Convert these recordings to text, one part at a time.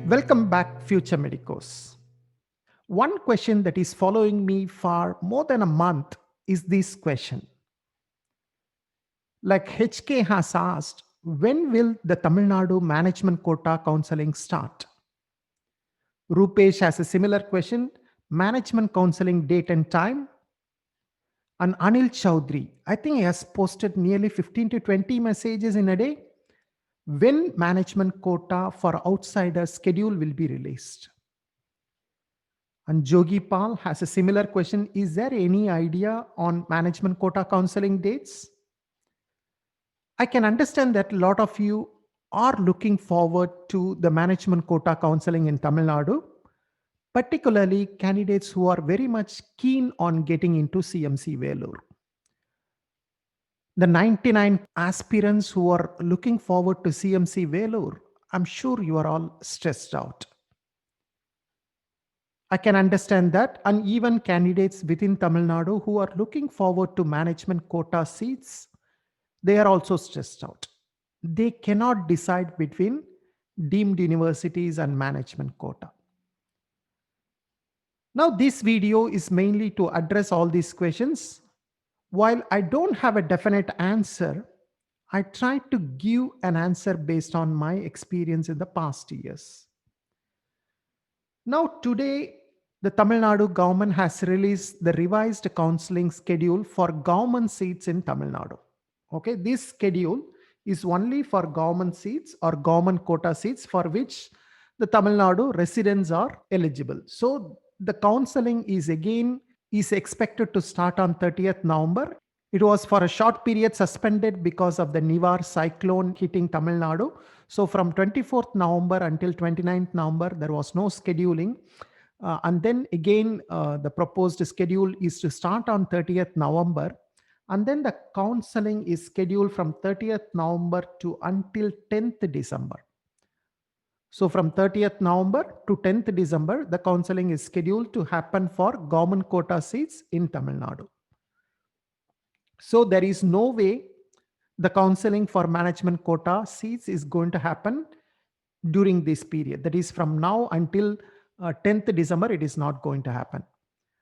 Welcome back, future medicos. One question that is following me for more than a month is this question. Like HK has asked, when will the Tamil Nadu Management Quota counseling start? Rupesh has a similar question, management counseling date and time. And Anil Chaudhary, I think he has posted nearly 15 to 20 messages in a day. When management quota for outsiders schedule will be released? And Jogi Pal has a similar question. Is there any idea on management quota counseling dates? I can understand that a lot of you are looking forward to the management quota counseling in Tamil Nadu, particularly candidates who are very much keen on getting into CMC Vellore. The 99 aspirants who are looking forward to CMC Vellore, I'm sure you are all stressed out. I can understand that. And even candidates within Tamil Nadu who are looking forward to management quota seats, they are also stressed out. They cannot decide between deemed universities and management quota. Now, this video is mainly to address all these questions. While I don't have a definite answer, I try to give an answer based on my experience in the past years. Now, today, the Tamil Nadu government has released the revised counseling schedule for government seats in Tamil Nadu. Okay, this schedule is only for government seats or government quota seats for which the Tamil Nadu residents are eligible. So the counseling is expected to start on 30th November. It was for a short period suspended because of the Nivar cyclone hitting Tamil Nadu. So from 24th November until 29th November, there was no scheduling. And then again, the proposed schedule is to start on 30th November. And then the counseling is scheduled from 30th November to until 10th December. So from 30th November to 10th December, the counseling is scheduled to happen for government quota seats in Tamil Nadu. So there is no way the counseling for management quota seats is going to happen during this period. That is from now until 10th December, it is not going to happen.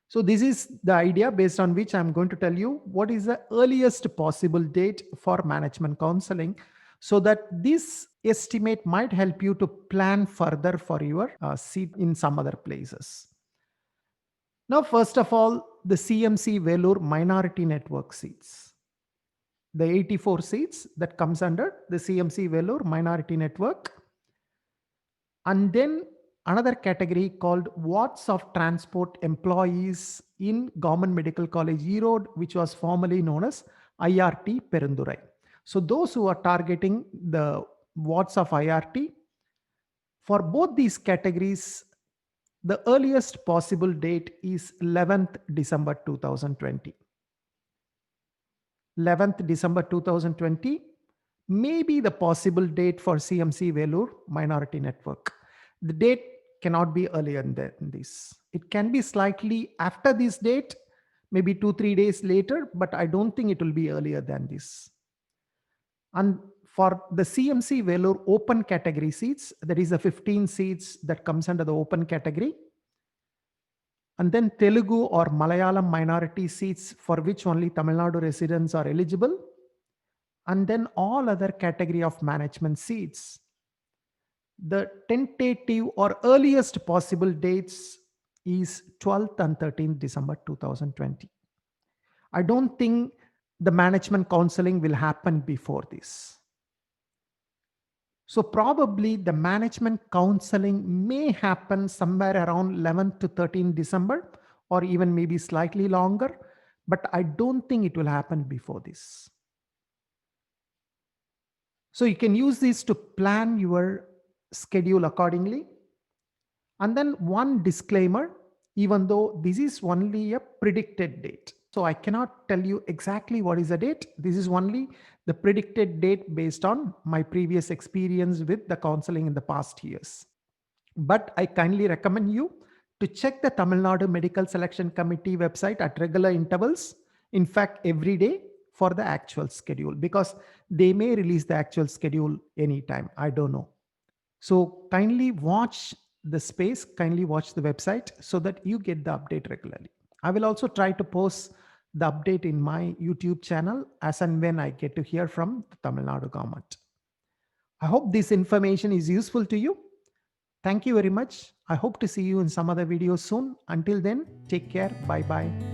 So this is the idea based on which I'm going to tell you what is the earliest possible date for management counseling, so that this estimate might help you to plan further for your seat in some other places. Now, first of all, the CMC Vellore minority network seats. The 84 seats that comes under the CMC Vellore minority network. And then another category called wards of transport employees in Government Medical College Erode, which was formerly known as IRT Perundurai. So those who are targeting the wards of IRT, for both these categories, the earliest possible date is 11th December 2020. 11th December 2020 may be the possible date for CMC Vellore minority network. The date cannot be earlier than this. It can be slightly after this date, maybe 2-3 days later, but I don't think it will be earlier than this. And for the CMC Vellore open category seats, there is a 15 seats that comes under the open category. And then Telugu or Malayalam minority seats for which only Tamil Nadu residents are eligible. And then all other category of management seats. The tentative or earliest possible dates is 12th and 13th December 2020. I don't think the management counseling will happen before this. So probably the management counseling may happen somewhere around 11th to 13th December, or even maybe slightly longer, but I don't think it will happen before this. So you can use this to plan your schedule accordingly. And then one disclaimer, even though this is only a predicted date. So I cannot tell you exactly what is the date. This is only the predicted date based on my previous experience with the counseling in the past years. But I kindly recommend you to check the Tamil Nadu Medical Selection Committee website at regular intervals. In fact, every day for the actual schedule, because they may release the actual schedule anytime. I don't know. So kindly watch the space, kindly watch the website so that you get the update regularly. I will also try to post the update in my YouTube channel as and when I get to hear from the Tamil Nadu government. I hope this information is useful to you. Thank you very much. I hope to see you in some other video soon. Until then, take care. Bye bye.